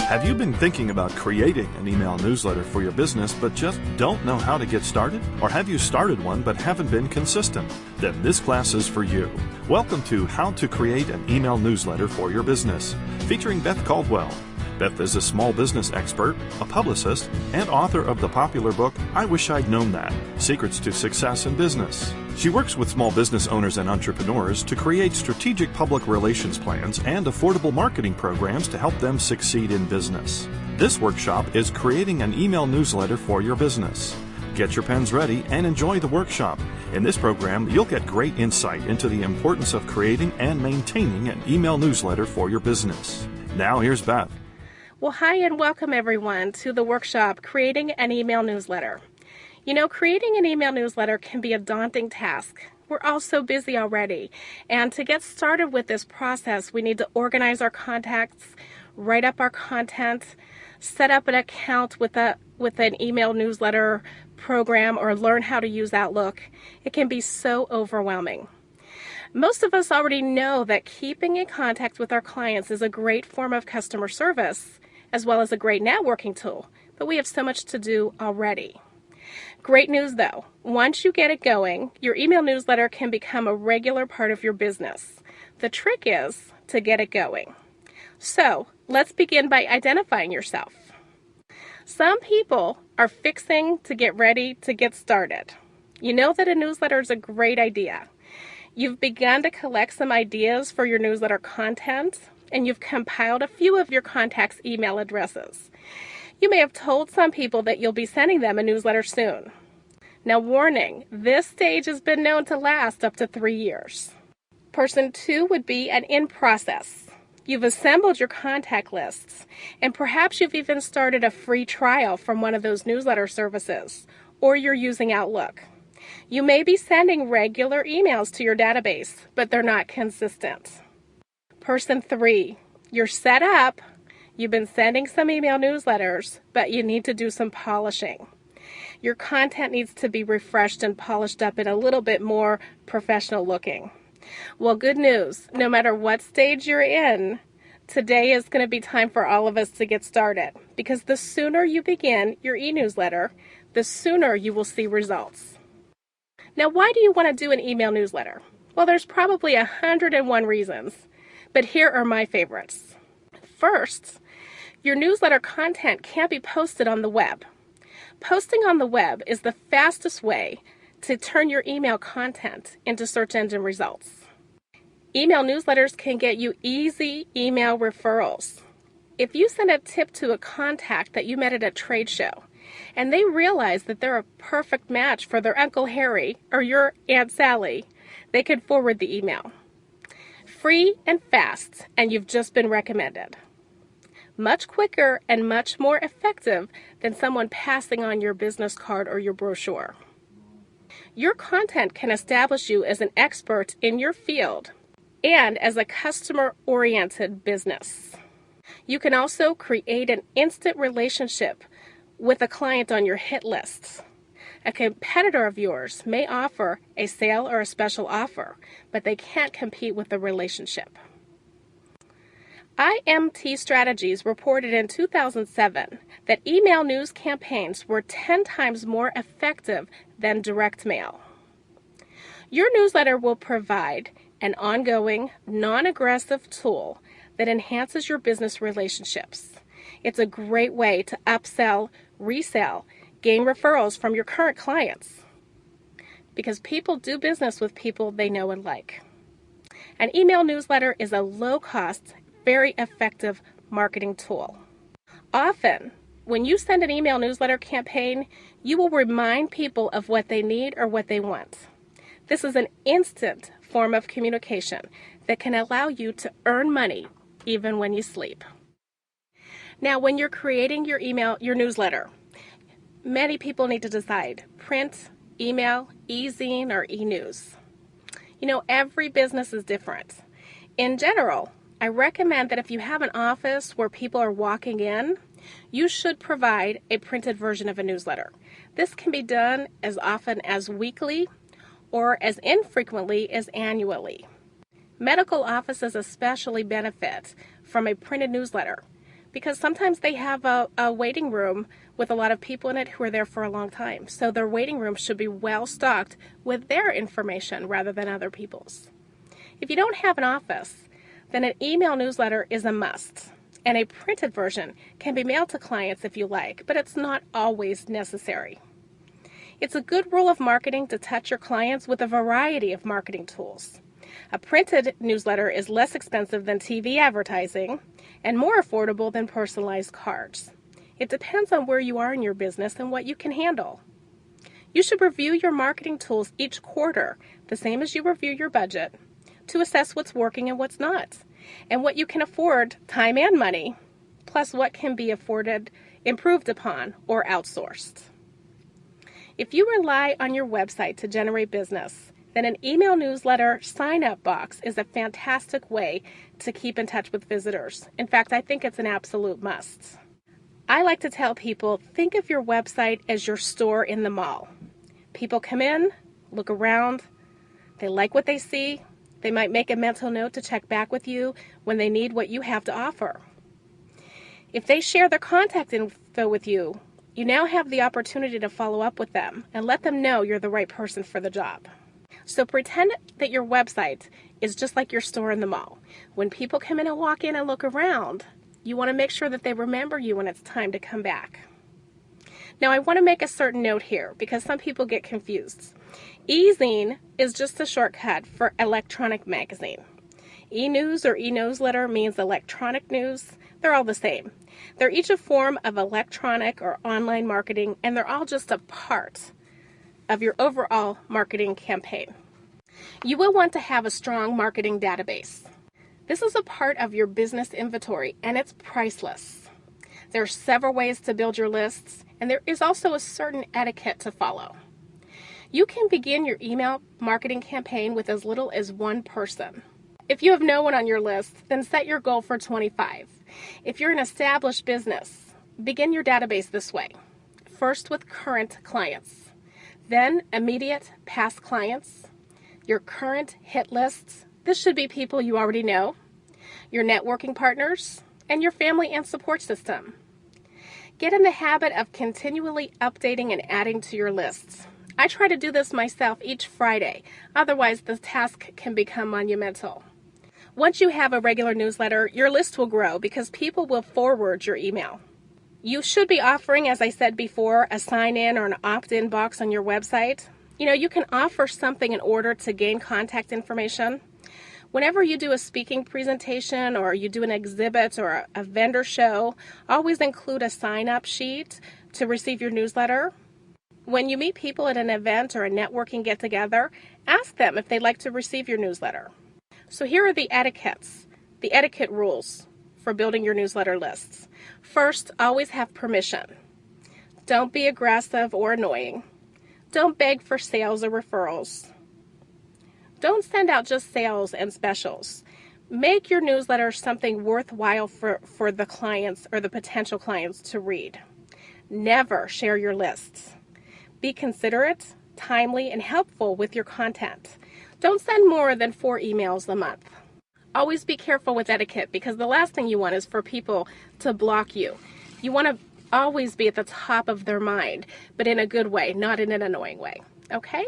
Have you been thinking about creating an email newsletter for your business but just don't know how to get started? Or have you started one but haven't been consistent? Then this class is for you. Welcome to How to Create an Email Newsletter for Your Business, featuring Beth Caldwell. Beth is a small business expert, a publicist, and author of the popular book, I Wish I'd Known That, Secrets to Success in Business. She works with small business owners and entrepreneurs to create strategic public relations plans and affordable marketing programs to help them succeed in business. This workshop is creating an email newsletter for your business. Get your pens ready and enjoy the workshop. In this program, you'll get great insight into the importance of creating and maintaining an email newsletter for your business. Now here's Beth. Well, hi and welcome everyone to the workshop, Creating an Email Newsletter. You know, creating an email newsletter can be a daunting task. We're all so busy already. And to get started with this process, we need to organize our contacts, write up our content, set up an account with an email newsletter program, or learn how to use Outlook. It can be so overwhelming. Most of us already know that keeping in contact with our clients is a great form of customer service, as well as a great networking tool, but we have so much to do already. Great news though, once you get it going, your email newsletter can become a regular part of your business. The trick is to get it going. So let's begin by identifying yourself. Some people are fixing to get ready to get started. You know that a newsletter is a great idea. You've begun to collect some ideas for your newsletter content, and you've compiled a few of your contacts' email addresses. You may have told some people that you'll be sending them a newsletter soon. Now, warning, this stage has been known to last up to 3 years. Person 2 would be an in process. You've assembled your contact lists, and perhaps you've even started a free trial from one of those newsletter services, or you're using Outlook. You may be sending regular emails to your database, but they're not consistent. Person 3, you're set up, you've been sending some email newsletters, but you need to do some polishing. Your content needs to be refreshed and polished up and a little bit more professional looking. Well, good news, no matter what stage you're in, today is going to be time for all of us to get started, because the sooner you begin your e-newsletter, the sooner you will see results. Now, why do you want to do an email newsletter? Well, there's probably 101 reasons. But here are my favorites. First, your newsletter content can't be posted on the web. Posting on the web is the fastest way to turn your email content into search engine results. Email newsletters can get you easy email referrals. If you send a tip to a contact that you met at a trade show, and they realize that they're a perfect match for their Uncle Harry or your Aunt Sally, they could forward the email. Free and fast, and you've just been recommended. Much quicker and much more effective than someone passing on your business card or your brochure. Your content can establish you as an expert in your field and as a customer-oriented business. You can also create an instant relationship with a client on your hit lists. A competitor of yours may offer a sale or a special offer, but they can't compete with the relationship. IMT Strategies reported in 2007 that email news campaigns were 10 times more effective than direct mail. Your newsletter will provide an ongoing, non-aggressive tool that enhances your business relationships. It's a great way to upsell, resell, gain referrals from your current clients, because people do business with people they know and like. An email newsletter is a low-cost, very effective marketing tool. Often, when you send an email newsletter campaign, you will remind people of what they need or what they want. This is an instant form of communication that can allow you to earn money even when you sleep. Now, when you're creating your newsletter, many people need to decide: print, email, e-zine, or e-news. You know, every business is different. In general, I recommend that if you have an office where people are walking in, you should provide a printed version of a newsletter. This can be done as often as weekly or as infrequently as annually. Medical offices especially benefit from a printed newsletter because sometimes they have a waiting room with a lot of people in it who are there for a long time. So their waiting room should be well stocked with their information rather than other people's. If you don't have an office, then an email newsletter is a must. And a printed version can be mailed to clients if you like, but it's not always necessary. It's a good rule of marketing to touch your clients with a variety of marketing tools. A printed newsletter is less expensive than TV advertising and more affordable than personalized cards. It depends on where you are in your business and what you can handle. You should review your marketing tools each quarter, the same as you review your budget, to assess what's working and what's not, and what you can afford, time and money, plus what can be improved upon, or outsourced. If you rely on your website to generate business, then an email newsletter sign-up box is a fantastic way to keep in touch with visitors. In fact, I think it's an absolute must. I like to tell people, think of your website as your store in the mall. People come in, look around, they like what they see, they might make a mental note to check back with you when they need what you have to offer. If they share their contact info with you, you now have the opportunity to follow up with them and let them know you're the right person for the job. So pretend that your website is just like your store in the mall. When people come in and walk in and look around, you want to make sure that they remember you when it's time to come back. Now, I want to make a certain note here because some people get confused. E-zine is just a shortcut for electronic magazine. E-news or e-newsletter means electronic news. They're all the same. They're each a form of electronic or online marketing, and they're all just a part of your overall marketing campaign. You will want to have a strong marketing database. This is a part of your business inventory, and it's priceless. There are several ways to build your lists, and there is also a certain etiquette to follow. You can begin your email marketing campaign with as little as one person. If you have no one on your list, then set your goal for 25. If you're an established business, begin your database this way. First with current clients, then immediate past clients, your current hit lists. This should be people you already know, your networking partners, and your family and support system. Get in the habit of continually updating and adding to your lists. I try to do this myself each Friday, otherwise the task can become monumental. Once you have a regular newsletter, your list will grow because people will forward your email. You should be offering, as I said before, a sign-in or an opt-in box on your website. You can offer something in order to gain contact information. Whenever you do a speaking presentation or you do an exhibit or a vendor show, always include a sign-up sheet to receive your newsletter. When you meet people at an event or a networking get-together, ask them if they'd like to receive your newsletter. So here are the etiquette rules for building your newsletter lists. First, always have permission. Don't be aggressive or annoying. Don't beg for sales or referrals. Don't send out just sales and specials. Make your newsletter something worthwhile for the clients or the potential clients to read. Never share your lists. Be considerate, timely, and helpful with your content. Don't send more than 4 emails a month. Always be careful with etiquette because the last thing you want is for people to block you. You want to always be at the top of their mind, but in a good way, not in an annoying way. Okay?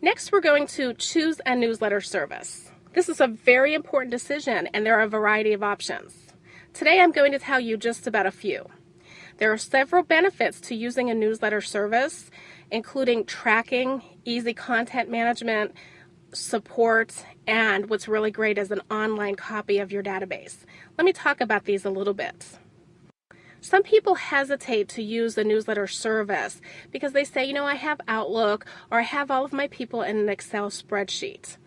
Next, we're going to choose a newsletter service. This is a very important decision, and there are a variety of options. Today, I'm going to tell you just about a few. There are several benefits to using a newsletter service, including tracking, easy content management, support, and what's really great is an online copy of your database. Let me talk about these a little bit. Some people hesitate to use a newsletter service because they say, I have Outlook or I have all of my people in an Excel spreadsheet.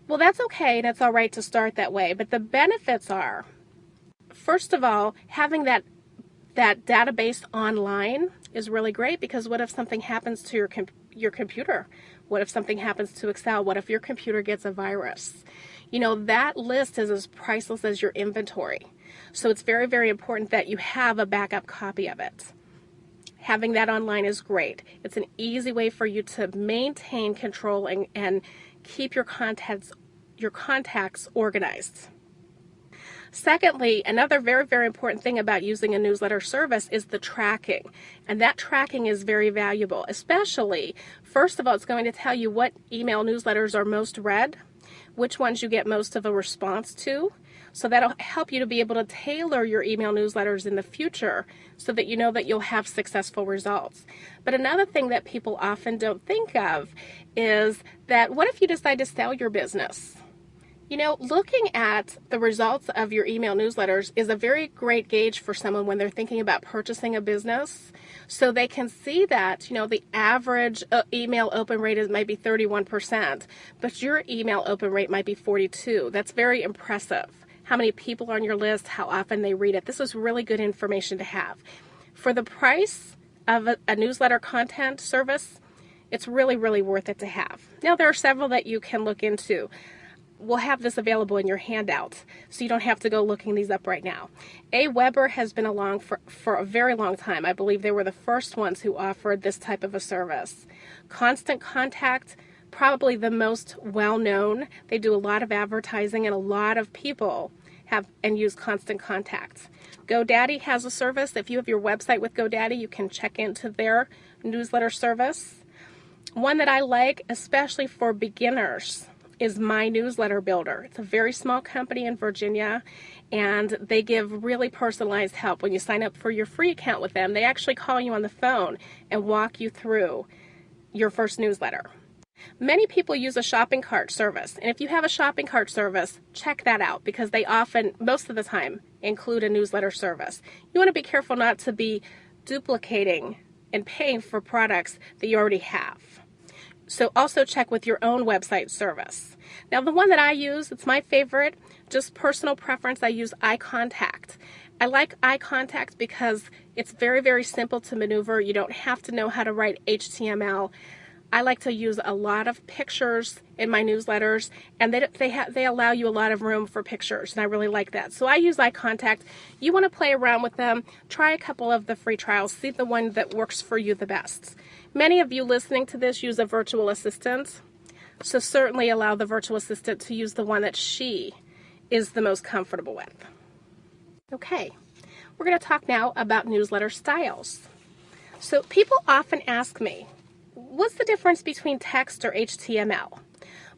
Well, that's okay and it's all right to start that way, but the benefits are, first of all, having that database online is really great because what if something happens to your computer? What if something happens to Excel? What if your computer gets a virus? That list is as priceless as your inventory. So it's very, very important that you have a backup copy of it. Having that online is great. It's an easy way for you to maintain control and keep your contacts organized. Secondly, another very, very important thing about using a newsletter service is the tracking. And that tracking is very valuable, especially, first of all, it's going to tell you what email newsletters are most read, which ones you get most of a response to. So that'll help you to be able to tailor your email newsletters in the future so that you know that you'll have successful results. But another thing that people often don't think of is that what if you decide to sell your business? You know, looking at the results of your email newsletters is a very great gauge for someone when they're thinking about purchasing a business. So they can see that, you know, the average email open rate is maybe 31%, but your email open rate might be 42%. That's very impressive. How many people are on your list, how often they read it. This is really good information to have. For the price of a newsletter content service, it's really, really worth it to have. Now, there are several that you can look into. We'll have this available in your handout, so you don't have to go looking these up right now. AWeber has been along for a very long time. I believe they were the first ones who offered this type of a service. Constant Contact, probably the most well-known. They do a lot of advertising, and a lot of people have and use Constant Contact. GoDaddy has a service. If you have your website with GoDaddy, you can check into their newsletter service. One that I like, especially for beginners, is My Newsletter Builder. It's a very small company in Virginia, and they give really personalized help. When you sign up for your free account with them, they actually call you on the phone and walk you through your first newsletter. Many people use a shopping cart service, and if you have a shopping cart service, check that out because they often, most of the time, include a newsletter service. You want to be careful not to be duplicating and paying for products that you already have. So also check with your own website service. Now the one that I use, it's my favorite, just personal preference, I use iContact. I like iContact because it's very, very simple to maneuver. You don't have to know how to write HTML. I like to use a lot of pictures in my newsletters, and they allow you a lot of room for pictures, and I really like that. So I use iContact. You want to play around with them. Try a couple of the free trials. See the one that works for you the best. Many of you listening to this use a virtual assistant, so certainly allow the virtual assistant to use the one that she is the most comfortable with. Okay, we're going to talk now about newsletter styles. So people often ask me, what's the difference between text or HTML?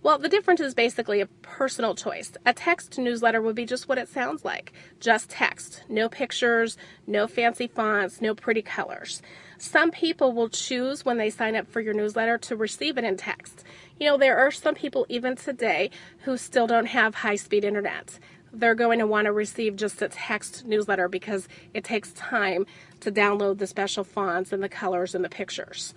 Well, the difference is basically a personal choice. A text newsletter would be just what it sounds like, just text, no pictures, no fancy fonts, no pretty colors. Some people will choose when they sign up for your newsletter to receive it in text. You know, there are some people even today who still don't have high-speed internet. They're going to want to receive just a text newsletter because it takes time to download the special fonts and the colors and the pictures.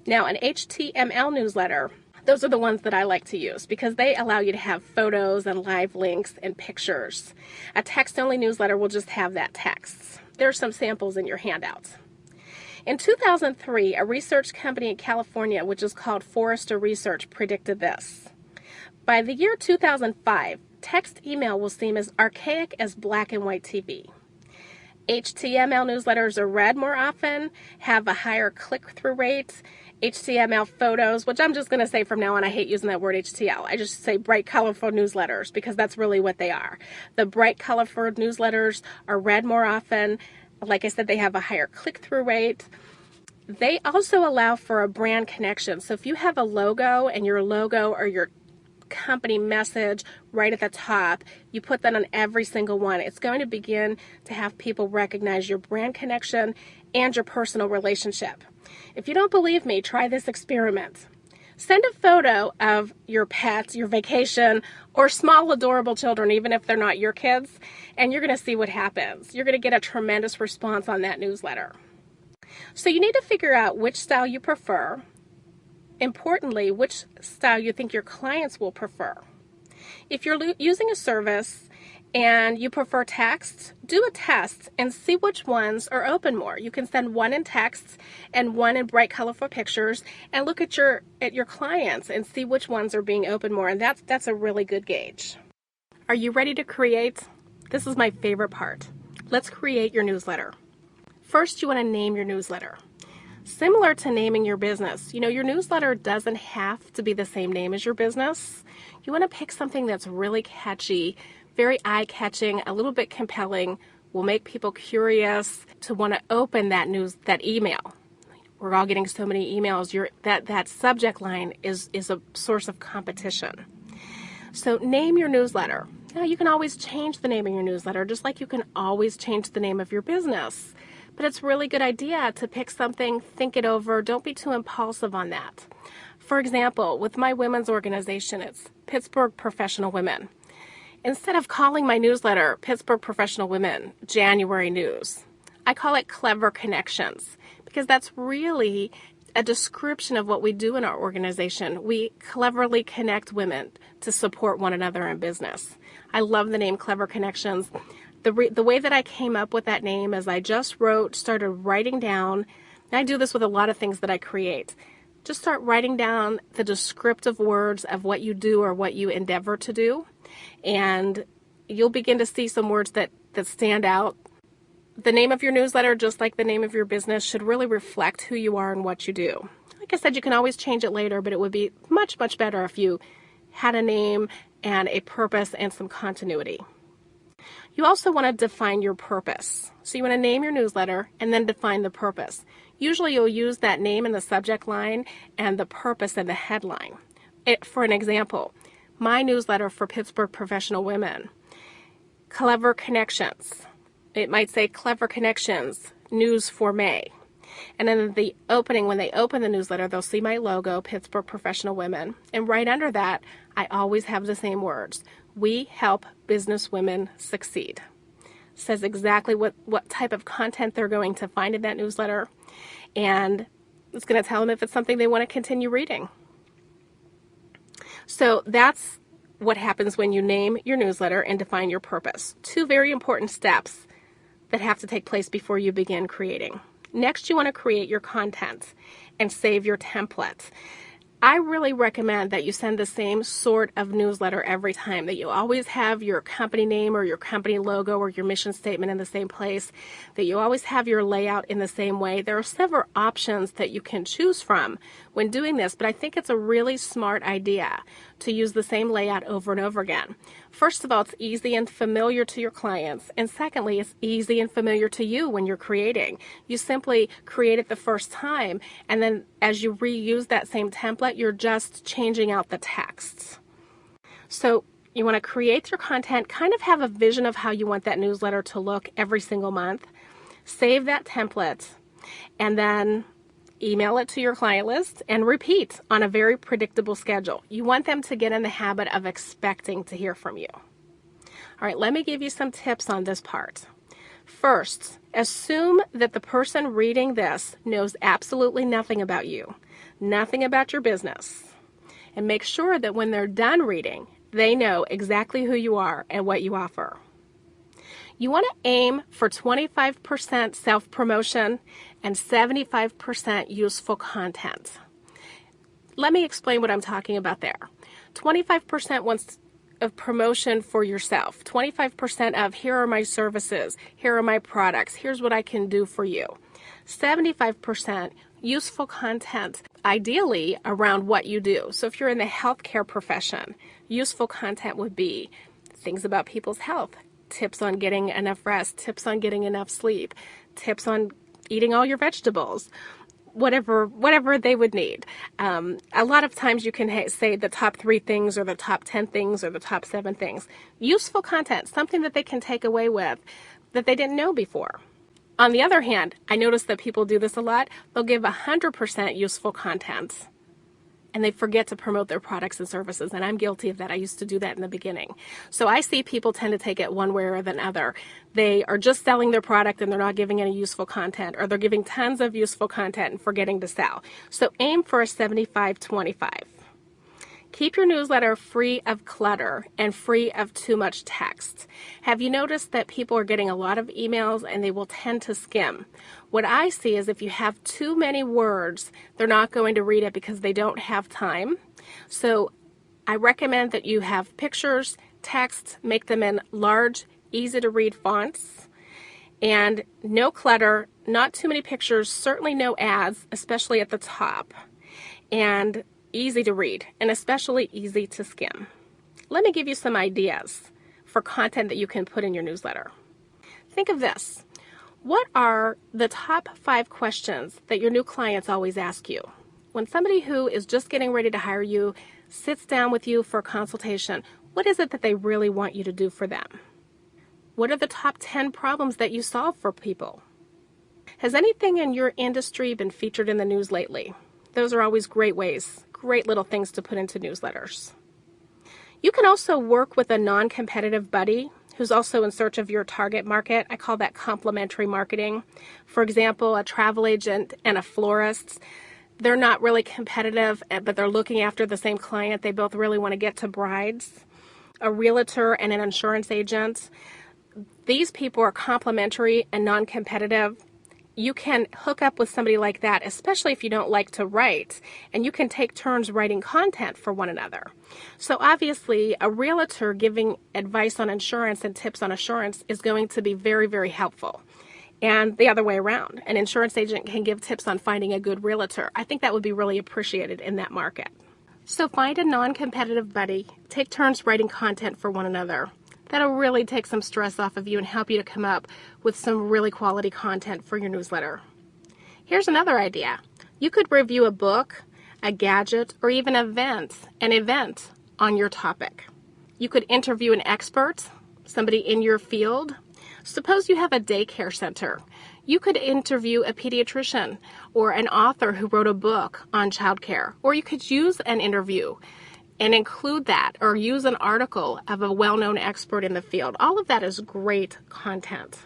Now, an HTML newsletter, those are the ones that I like to use because they allow you to have photos and live links and pictures. A text-only newsletter will just have that text. There are some samples in your handouts. In 2003, a research company in California, which is called Forrester Research, predicted this. By the year 2005, text email will seem as archaic as black and white TV. HTML newsletters are read more often, have a higher click-through rate. HTML photos, which I'm just going to say from now on, I hate using that word HTML. I just say bright, colorful newsletters because that's really what they are. The bright, colorful newsletters are read more often. Like I said, they have a higher click-through rate. They also allow for a brand connection. So if you have a logo and your logo or your company message right at the top, you put that on every single one, it's going to begin to have people recognize your brand connection and your personal relationship. If you don't believe me, try this experiment. Send a photo of your pets, your vacation, or small adorable children, even if they're not your kids, and you're going to see what happens. You're going to get a tremendous response on that newsletter. So you need to figure out which style you prefer. Importantly, which style you think your clients will prefer. If you're using a service and you prefer text, do a test and see which ones are open more. You can send one in text and one in bright, colorful pictures and look at your clients and see which ones are being open more, and that's a really good gauge. Are you ready to create? This is my favorite part. Let's create your newsletter. First, you want to name your newsletter. Similar to naming your business, you know, your newsletter doesn't have to be the same name as your business. You want to pick something that's really catchy, very eye-catching, a little bit compelling, will make people curious to want to open that email. We're all getting so many emails. That subject line is a source of competition. So name your newsletter. Now, you can always change the name of your newsletter, just like you can always change the name of your business. But it's a really good idea to pick something, think it over. Don't be too impulsive on that. For example, with my women's organization, it's Pittsburgh Professional Women. Instead of calling my newsletter Pittsburgh Professional Women January News, I call it Clever Connections, because that's really a description of what we do in our organization. We cleverly connect women to support one another in business. I love the name Clever Connections. The way that I came up with that name is I just started writing down, and I do this with a lot of things that I create. Just start writing down the descriptive words of what you do or what you endeavor to do, and you'll begin to see some words that stand out. The name of your newsletter, just like the name of your business, should really reflect who you are and what you do. Like I said, you can always change it later, but it would be much, much better if you had a name and a purpose and some continuity. You also want to define your purpose. So you want to name your newsletter and then define the purpose. Usually you'll use that name in the subject line and the purpose in the headline. For an example, my newsletter for Pittsburgh Professional Women, Clever Connections. It might say Clever Connections, News for May. And then the opening, when they open the newsletter, they'll see my logo, Pittsburgh Professional Women. And right under that, I always have the same words. We help business women succeed. Says exactly what type of content they're going to find in that newsletter. And it's going to tell them if it's something they want to continue reading. So that's what happens when you name your newsletter and define your purpose. Two very important steps that have to take place before you begin creating. Next, you want to create your content and save your template. I really recommend that you send the same sort of newsletter every time, that you always have your company name or your company logo or your mission statement in the same place, that you always have your layout in the same way. There are several options that you can choose from when doing this, but I think it's a really smart idea to use the same layout over and over again. First of all, it's easy and familiar to your clients, and secondly, it's easy and familiar to you when you're creating. You simply create it the first time, and then as you reuse that same template, you're just changing out the texts. So you want to create your content, kind of have a vision of how you want that newsletter to look every single month, save that template, and then email it to your client list and repeat on a very predictable schedule. You want them to get in the habit of expecting to hear from you. All right, let me give you some tips on this part. First, assume that the person reading this knows absolutely nothing about you, nothing about your business, and make sure that when they're done reading, they know exactly who you are and what you offer. You want to aim for 25% self-promotion and 75% useful content. Let me explain what I'm talking about there. 25% wants of promotion for yourself. 25% of here are my services, here are my products, here's what I can do for you. 75% useful content, ideally around what you do. So if you're in the healthcare profession, useful content would be things about people's health, tips on getting enough rest, tips on getting enough sleep, tips on eating all your vegetables, whatever they would need. A lot of times you can say the top 3 things or the top 10 things or the top 7 things. Useful content, something that they can take away with that they didn't know before. On the other hand, I notice that people do this a lot. They'll give 100% useful content and they forget to promote their products and services. And I'm guilty of that. I used to do that in the beginning. So I see people tend to take it one way or the other. They are just selling their product and they're not giving any useful content, or they're giving tons of useful content and forgetting to sell. So aim for a 75-25. Keep your newsletter free of clutter and free of too much text. Have you noticed that people are getting a lot of emails and they will tend to skim? What I see is if you have too many words, they're not going to read it because they don't have time. So I recommend that you have pictures, text, make them in large, easy to read fonts, and no clutter, not too many pictures, certainly no ads, especially at the top, and easy to read, and especially easy to skim. Let me give you some ideas for content that you can put in your newsletter. Think of this. What are the top 5 questions that your new clients always ask you? When somebody who is just getting ready to hire you sits down with you for a consultation, what is it that they really want you to do for them? What are the top 10 problems that you solve for people? Has anything in your industry been featured in the news lately? Those are always great ways, great little things to put into newsletters. You can also work with a non-competitive buddy who's also in search of your target market. I call that complementary marketing. For example, a travel agent and a florist. They're not really competitive, but they're looking after the same client. They both really want to get to brides. A realtor and an insurance agent. These people are complementary and non-competitive. You can hook up with somebody like that, especially if you don't like to write, and you can take turns writing content for one another. So obviously, a realtor giving advice on insurance and tips on assurance is going to be very, very helpful. And the other way around, an insurance agent can give tips on finding a good realtor. I think that would be really appreciated in that market. So find a non-competitive buddy, take turns writing content for one another. That'll really take some stress off of you and help you to come up with some really quality content for your newsletter. Here's another idea. You could review a book, a gadget, or even an event on your topic. You could interview an expert, somebody in your field. Suppose you have a daycare center. You could interview a pediatrician or an author who wrote a book on childcare, or you could use an interview and include that, or use an article of a well-known expert in the field. All of that is great content.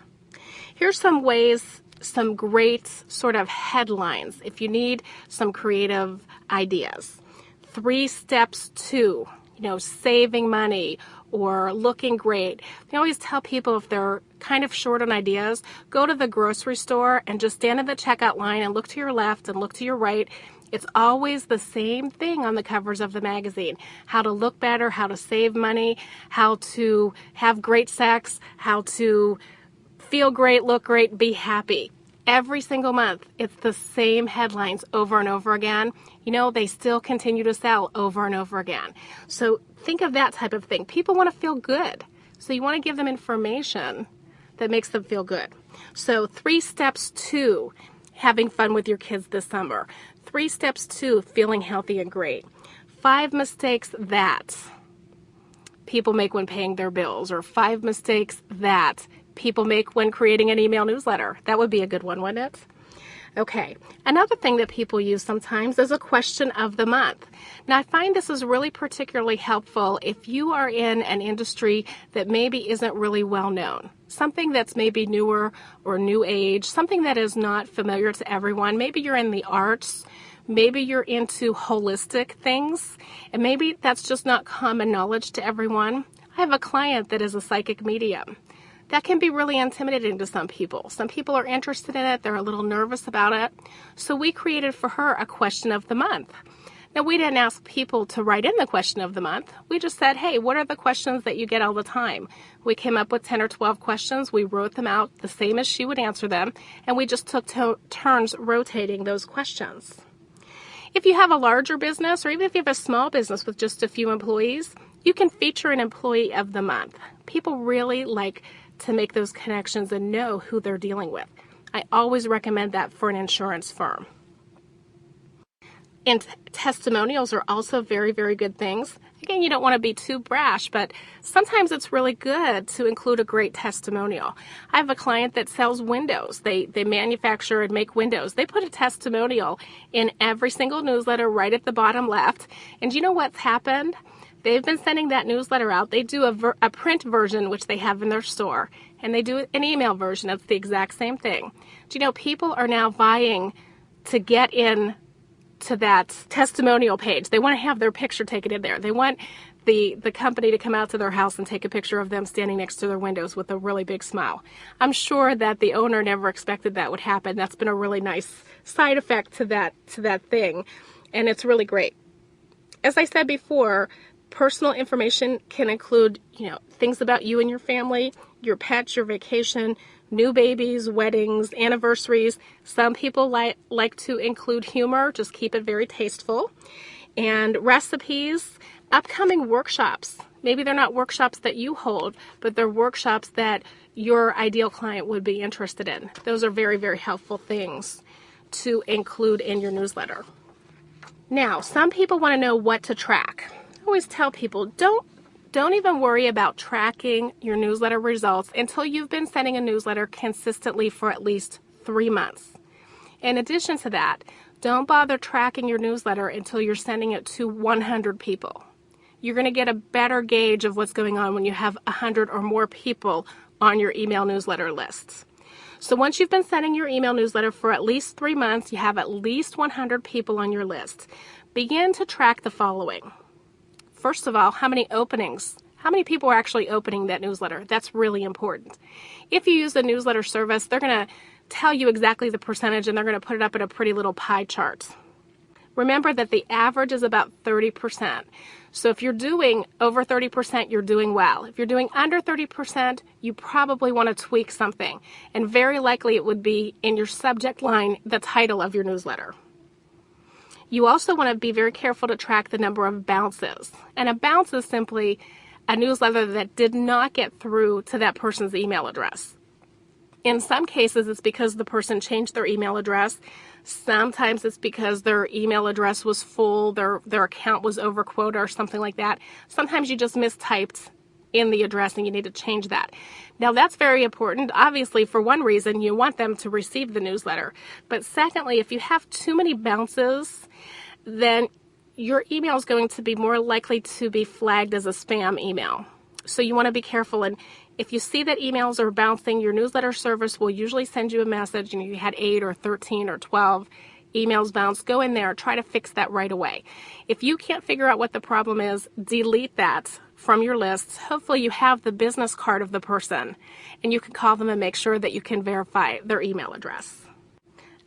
Here's some ways, some great sort of headlines if you need some creative ideas. 3 steps to, saving money or looking great. I always tell people if they're kind of short on ideas, go to the grocery store and just stand in the checkout line and look to your left and look to your right. It's always the same thing on the covers of the magazine. How to look better, how to save money, how to have great sex, how to feel great, look great, be happy. Every single month, it's the same headlines over and over again. They still continue to sell over and over again. So think of that type of thing. People want to feel good. So you want to give them information that makes them feel good. So 3 steps to having fun with your kids this summer. 3 steps to feeling healthy and great. 5 mistakes that people make when paying their bills, or 5 mistakes that people make when creating an email newsletter. That would be a good one, wouldn't it? Okay, another thing that people use sometimes is a question of the month. Now, I find this is really particularly helpful if you are in an industry that maybe isn't really well known. Something that's maybe newer or new age, something that is not familiar to everyone. Maybe you're in the arts, maybe you're into holistic things, and maybe that's just not common knowledge to everyone. I have a client that is a psychic medium. That can be really intimidating to some people. Some people are interested in it, they're a little nervous about it. So we created for her a question of the month. Now, we didn't ask people to write in the question of the month. We just said, hey, what are the questions that you get all the time? We came up with 10 or 12 questions. We wrote them out the same as she would answer them, and we just took turns rotating those questions. If you have a larger business, or even if you have a small business with just a few employees, you can feature an employee of the month. People really like to make those connections and know who they're dealing with. I always recommend that for an insurance firm. And testimonials are also very, very good things. Again, you don't want to be too brash, but sometimes it's really good to include a great testimonial. I have a client that sells windows. They manufacture and make windows. They put a testimonial in every single newsletter right at the bottom left. And you know what's happened? They've been sending that newsletter out. They do a print version, which they have in their store, and they do an email version. It's the exact same thing. Do you know people are now vying to get in to that testimonial page? They want to have their picture taken in there. They want the company to come out to their house and take a picture of them standing next to their windows with a really big smile. I'm sure that the owner never expected that would happen. That's been a really nice side effect to that thing, and it's really great. As I said before, personal information can include, things about you and your family, your pets, your vacation, new babies, weddings, anniversaries. Some people like to include humor, just keep it very tasteful. And recipes, upcoming workshops. Maybe they're not workshops that you hold, but they're workshops that your ideal client would be interested in. Those are very, very helpful things to include in your newsletter. Now, some people want to know what to track. I always tell people, don't even worry about tracking your newsletter results until you've been sending a newsletter consistently for at least 3 months. In addition to that, don't bother tracking your newsletter until you're sending it to 100 people. You're going to get a better gauge of what's going on when you have 100 or more people on your email newsletter lists. So once you've been sending your email newsletter for at least 3 months, you have at least 100 people on your list. Begin to track the following. First of all, how many openings? How many people are actually opening that newsletter? That's really important. If you use a newsletter service, they're going to tell you exactly the percentage, and they're going to put it up in a pretty little pie chart. Remember that the average is about 30%. So if you're doing over 30%, you're doing well. If you're doing under 30%, you probably want to tweak something. And very likely it would be in your subject line, the title of your newsletter. You also want to be very careful to track the number of bounces. And a bounce is simply a newsletter that did not get through to that person's email address. In some cases, it's because the person changed their email address. Sometimes it's because their email address was full, their account was over quota or something like that. Sometimes you just mistyped in the address and you need to change that. Now that's very important. Obviously, for one reason, you want them to receive the newsletter. But secondly, if you have too many bounces, then your email is going to be more likely to be flagged as a spam email. So you want to be careful. And if you see that emails are bouncing, your newsletter service will usually send you a message. You had 8 or 13 or 12 emails bounce. Go in there, try to fix that right away. If you can't figure out what the problem is, delete that from your lists. Hopefully you have the business card of the person and you can call them and make sure that you can verify their email address.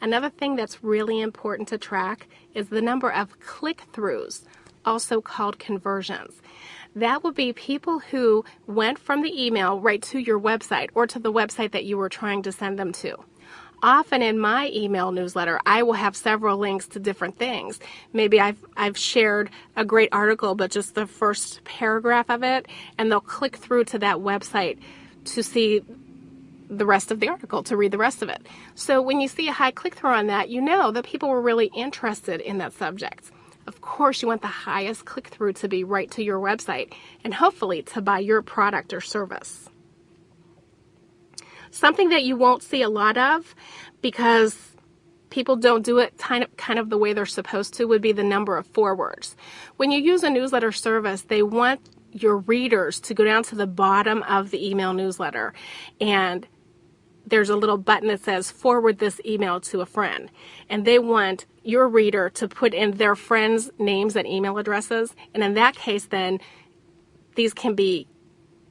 Another thing that's really important to track is the number of click-throughs, also called conversions. That would be people who went from the email right to your website or to the website that you were trying to send them to. Often in my email newsletter, I will have several links to different things. Maybe I've shared a great article, but just the first paragraph of it, and they'll click through to that website to see the rest of the article, to read the rest of it. So when you see a high click-through on that, you know that people were really interested in that subject. Of course, you want the highest click-through to be right to your website and hopefully to buy your product or service. Something that you won't see a lot of because people don't do it kind of the way they're supposed to would be the number of forwards. When you use a newsletter service, they want your readers to go down to the bottom of the email newsletter, and there's a little button that says forward this email to a friend, and they want your reader to put in their friends' names and email addresses, and in that case then these can be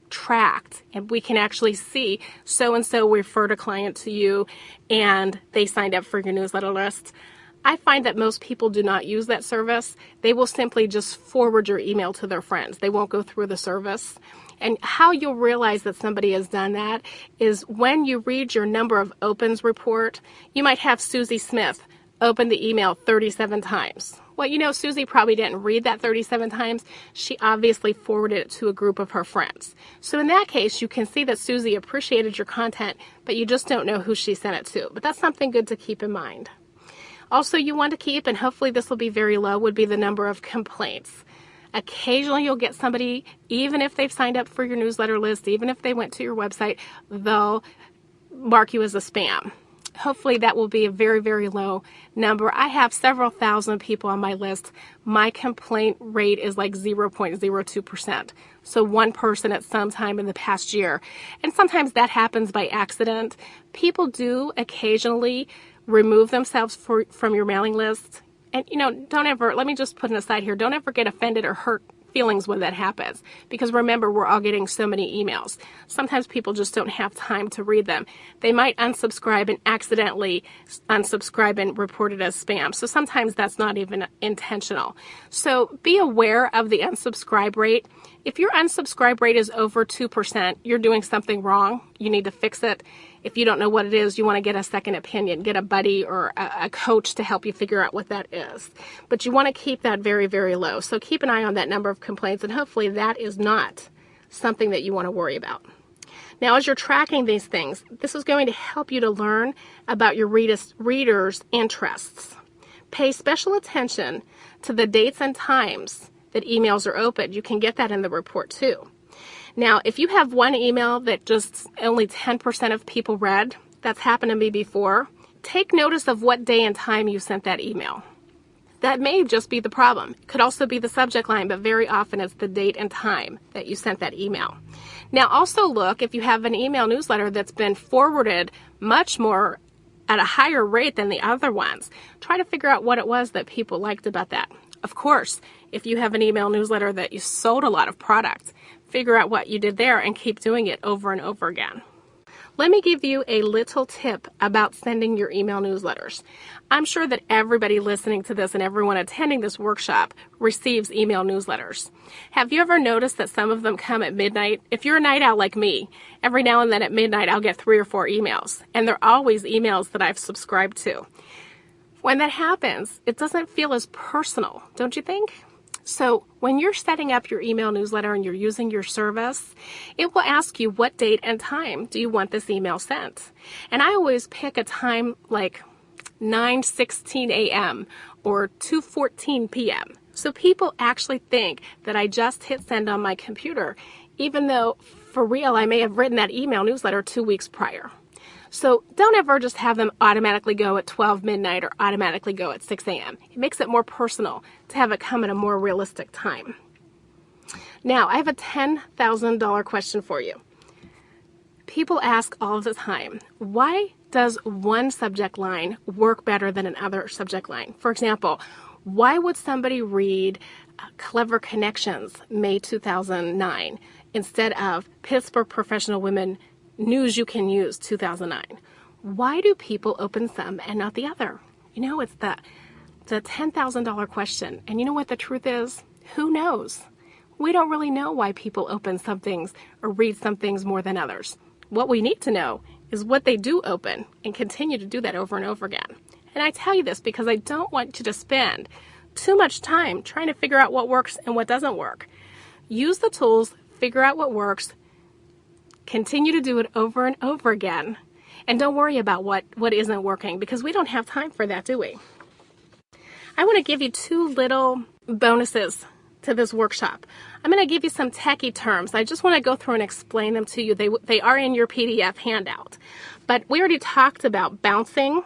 tracked and we can actually see so-and-so referred a client to you and they signed up for your newsletter list. I find that most people do not use that service. They will simply just forward your email to their friends. They won't go through the service. And how you'll realize that somebody has done that is when you read your number of opens report. You might have Susie Smith open the email 37 times. Well, you know, Susie probably didn't read that 37 times. She obviously forwarded it to a group of her friends. So in that case, you can see that Susie appreciated your content, but you just don't know who she sent it to. But that's something good to keep in mind. Also, you want to keep, and hopefully this will be very low, would be the number of complaints. Occasionally you'll get somebody, even if they've signed up for your newsletter list, even if they went to your website, they'll mark you as a spam. Hopefully that will be a very, very low number. I have several thousand people on my list. My complaint rate is like 0.02%. So one person at some time in the past year. And sometimes that happens by accident. People do occasionally remove themselves from your mailing list. And, you know, don't ever, let me just put an aside here, don't ever get offended or hurt feelings when that happens. Because remember, we're all getting so many emails. Sometimes people just don't have time to read them. They might unsubscribe and accidentally unsubscribe and report it as spam. So sometimes that's not even intentional. So be aware of the unsubscribe rate. If your unsubscribe rate is over 2%, you're doing something wrong. You need to fix it. If you don't know what it is, you want to get a second opinion, get a buddy or a coach to help you figure out what that is. But you want to keep that very, very low. So keep an eye on that number of complaints, and hopefully that is not something that you want to worry about. Now, as you're tracking these things, this is going to help you to learn about your readers' interests. Pay special attention to the dates and times that emails are open. You can get that in the report too. Now, if you have one email that just only 10% of people read, that's happened to me before, take notice of what day and time you sent that email. That may just be the problem. It could also be the subject line, but very often it's the date and time that you sent that email. Now, also look, if you have an email newsletter that's been forwarded much more at a higher rate than the other ones, try to figure out what it was that people liked about that. Of course, if you have an email newsletter that you sold a lot of products, figure out what you did there and keep doing it over and over again. Let me give you a little tip about sending your email newsletters. I'm sure that everybody listening to this and everyone attending this workshop receives email newsletters. Have you ever noticed that some of them come at midnight? If you're a night owl like me, every now and then at midnight I'll get 3 or 4 emails, and they're always emails that I've subscribed to. When that happens, it doesn't feel as personal, don't you think? So when you're setting up your email newsletter and you're using your service, it will ask you what date and time do you want this email sent. And I always pick a time like 9:16 a.m. or 2:14 p.m. So people actually think that I just hit send on my computer, even though for real I may have written that email newsletter 2 weeks prior. So don't ever just have them automatically go at 12 midnight or automatically go at 6 a.m. It makes it more personal to have it come at a more realistic time. Now, I have a $10,000 question for you. People ask all the time, why does one subject line work better than another subject line? For example, why would somebody read Clever Connections, May 2009, instead of Pittsburgh Professional Women News You Can Use 2009? Why do people open some and not the other? You know, it's the $10,000 question. And you know what the truth is? Who knows? We don't really know why people open some things or read some things more than others. What we need to know is what they do open and continue to do that over and over again. And I tell you this because I don't want you to spend too much time trying to figure out what works and what doesn't work. Use the tools, figure out what works, continue to do it over and over again, and don't worry about what isn't working, because we don't have time for that, do we? I want to give you 2 little bonuses to this workshop. I'm going to give you some techie terms. I just want to go through and explain them to you. They are in your PDF handout. But we already talked about bouncing.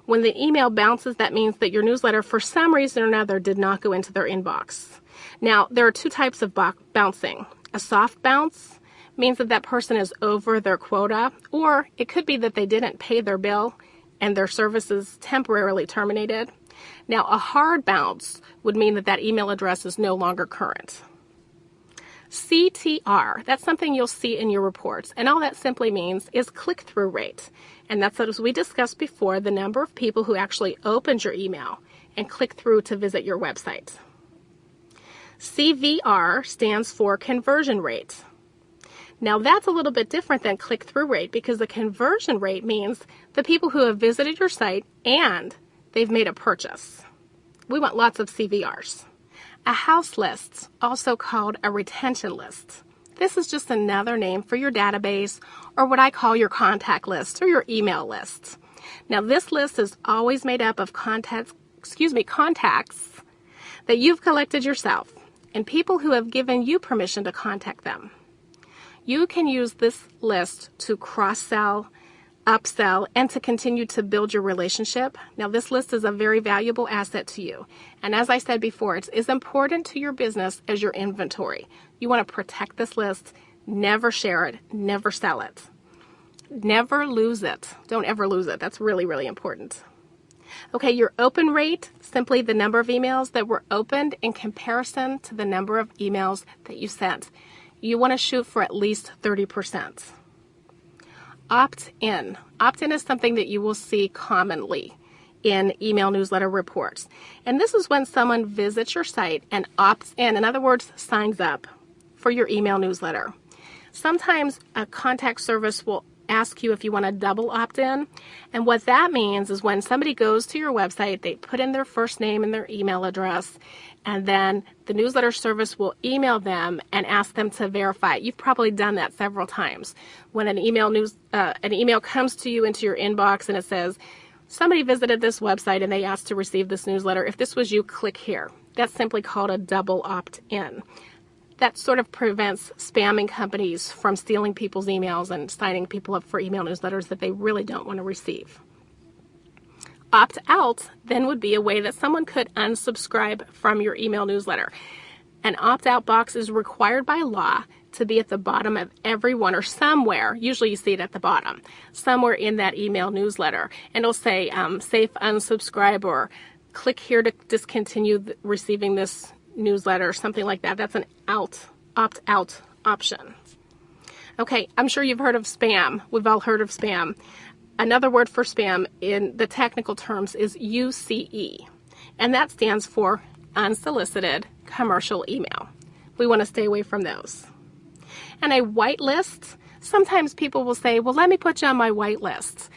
When the email bounces, that means that your newsletter, for some reason or another, did not go into their inbox. Now, there are 2 types of bouncing. A soft bounce means that that person is over their quota, or it could be that they didn't pay their bill and their service is temporarily terminated. Now, a hard bounce would mean that that email address is no longer current. CTR, that's something you'll see in your reports, and all that simply means is click-through rate. And that's, as we discussed before, the number of people who actually opened your email and click through to visit your website. CVR stands for conversion rate. Now that's a little bit different than click-through rate, because the conversion rate means the people who have visited your site and they've made a purchase. We want lots of CVRs. A house list, also called a retention list. This is just another name for your database, or what I call your contact list or your email list. Now this list is always made up of contacts that you've collected yourself and people who have given you permission to contact them. You can use this list to cross-sell, upsell, and to continue to build your relationship. Now, this list is a very valuable asset to you. And as I said before, it's as important to your business as your inventory. You want to protect this list, never share it, never sell it. Never lose it. Don't ever lose it. That's really, really important. Okay, your open rate, simply the number of emails that were opened in comparison to the number of emails that you sent. You want to shoot for at least 30%. Opt-in. Opt-in is something that you will see commonly in email newsletter reports. And this is when someone visits your site and opts in other words, signs up for your email newsletter. Sometimes a contact service will ask you if you want a double opt-in, and what that means is when somebody goes to your website, they put in their first name and their email address, and then the newsletter service will email them and ask them to verify. You've probably done that several times. When an email comes to you into your inbox and it says, somebody visited this website and they asked to receive this newsletter. If this was you, click here. That's simply called a double opt-in. That sort of prevents spamming companies from stealing people's emails and signing people up for email newsletters that they really don't want to receive. Opt-out then would be a way that someone could unsubscribe from your email newsletter. An opt-out box is required by law to be at the bottom of every one or somewhere. Usually you see it at the bottom, somewhere in that email newsletter. And it'll say safe unsubscribe or click here to discontinue receiving this newsletter, something like that. That's an opt-out option. Okay, I'm sure you've heard of spam. We've all heard of spam. Another word for spam in the technical terms is UCE, and that stands for unsolicited commercial email. We want to stay away from those. And a whitelist, sometimes people will say, well, let me put you on my whitelist.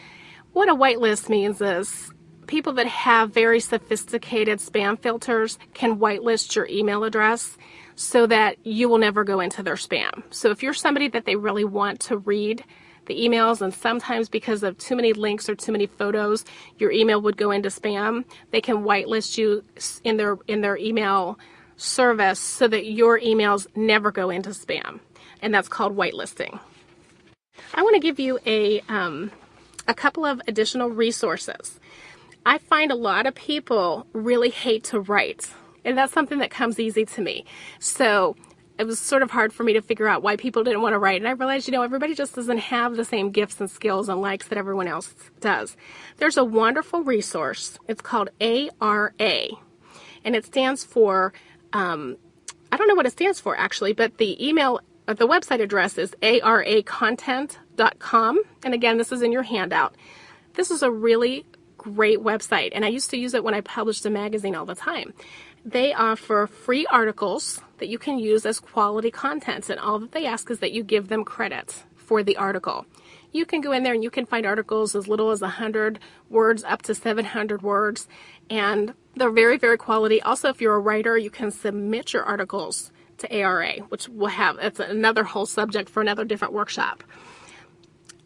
What a whitelist means is people that have very sophisticated spam filters can whitelist your email address so that you will never go into their spam. So if you're somebody that they really want to read the emails, and sometimes because of too many links or too many photos, your email would go into spam, they can whitelist you in their email service so that your emails never go into spam. And that's called whitelisting. I want to give you a couple of additional resources. I find a lot of people really hate to write, and that's something that comes easy to me. So it was sort of hard for me to figure out why people didn't want to write, and I realized, everybody just doesn't have the same gifts and skills and likes that everyone else does. There's a wonderful resource. It's called ARA, and it stands for, I don't know what it stands for actually, but the website address is aracontent.com, and again, this is in your handout. This is a really great website, and I used to use it when I published a magazine all the time. They offer free articles that you can use as quality content, and all that they ask is that you give them credit for the article. You can go in there and you can find articles as little as 100 words up to 700 words, and they're very, very quality. Also, if you're a writer, you can submit your articles to ARA, which it's another whole subject for another different workshop.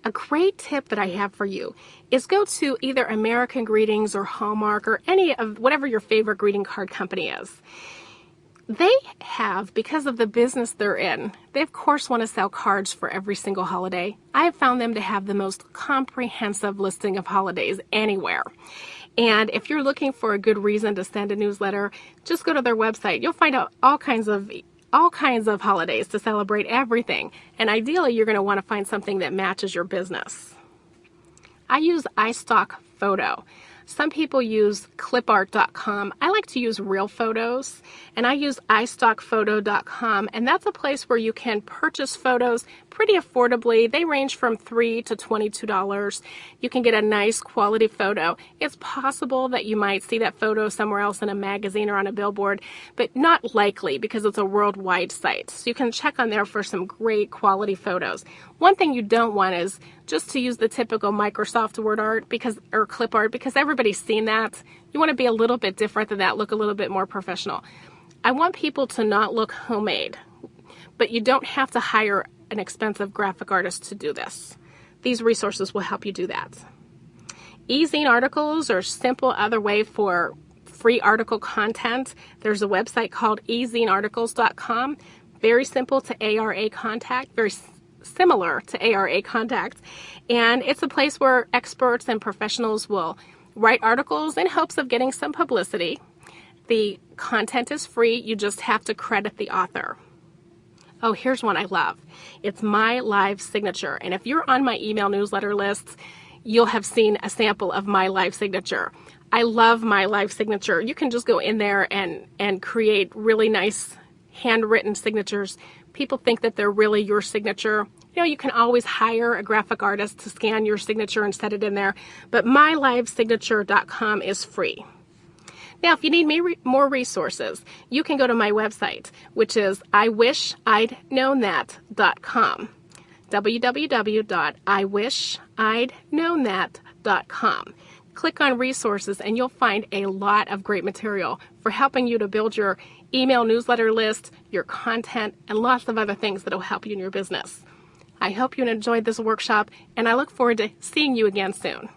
A great tip that I have for you is go to either American Greetings or Hallmark or any of whatever your favorite greeting card company is. They have, because of the business they're in, they of course want to sell cards for every single holiday. I have found them to have the most comprehensive listing of holidays anywhere. And if you're looking for a good reason to send a newsletter, just go to their website. You'll find out all kinds of holidays to celebrate everything. And ideally, you're going to want to find something that matches your business. I use iStock Photo. Some people use clipart.com. I like to use real photos, and I use iStockPhoto.com, and that's a place where you can purchase photos pretty affordably. They range from $3 to $22. You can get a nice quality photo. It's possible that you might see that photo somewhere else in a magazine or on a billboard, but not likely because it's a worldwide site. So you can check on there for some great quality photos. One thing you don't want is just to use the typical Microsoft Word art or clip art, because everybody's seen that. You want to be a little bit different than that, look a little bit more professional. I want people to not look homemade, but you don't have to hire an expensive graphic artist to do this. These resources will help you do that. E-zine articles are a simple other way for free article content. There's a website called ezinearticles.com. Very simple to ARA contact, very similar to ARA contact. And it's a place where experts and professionals will write articles in hopes of getting some publicity. The content is free. You just have to credit the author. Oh, here's one I love. It's My Live Signature. And if you're on my email newsletter lists, you'll have seen a sample of My Live Signature. I love My Live Signature. You can just go in there and create really nice handwritten signatures. People think that they're really your signature. You can always hire a graphic artist to scan your signature and set it in there, but mylivesignature.com is free. Now, if you need more resources, you can go to my website, which is iwishidknownthat.com. www.iwishidknownthat.com. Click on resources and you'll find a lot of great material for helping you to build your email newsletter list, your content, and lots of other things that will help you in your business. I hope you enjoyed this workshop, and I look forward to seeing you again soon.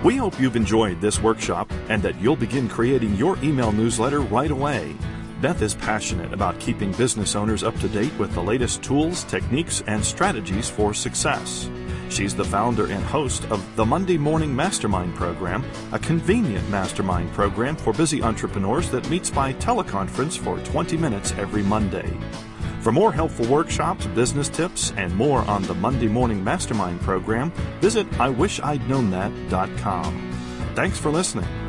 We hope you've enjoyed this workshop and that you'll begin creating your email newsletter right away. Beth is passionate about keeping business owners up to date with the latest tools, techniques, and strategies for success. She's the founder and host of the Monday Morning Mastermind Program, a convenient mastermind program for busy entrepreneurs that meets by teleconference for 20 minutes every Monday. For more helpful workshops, business tips, and more on the Monday Morning Mastermind Program, visit iwishidknownthat.com. Thanks for listening.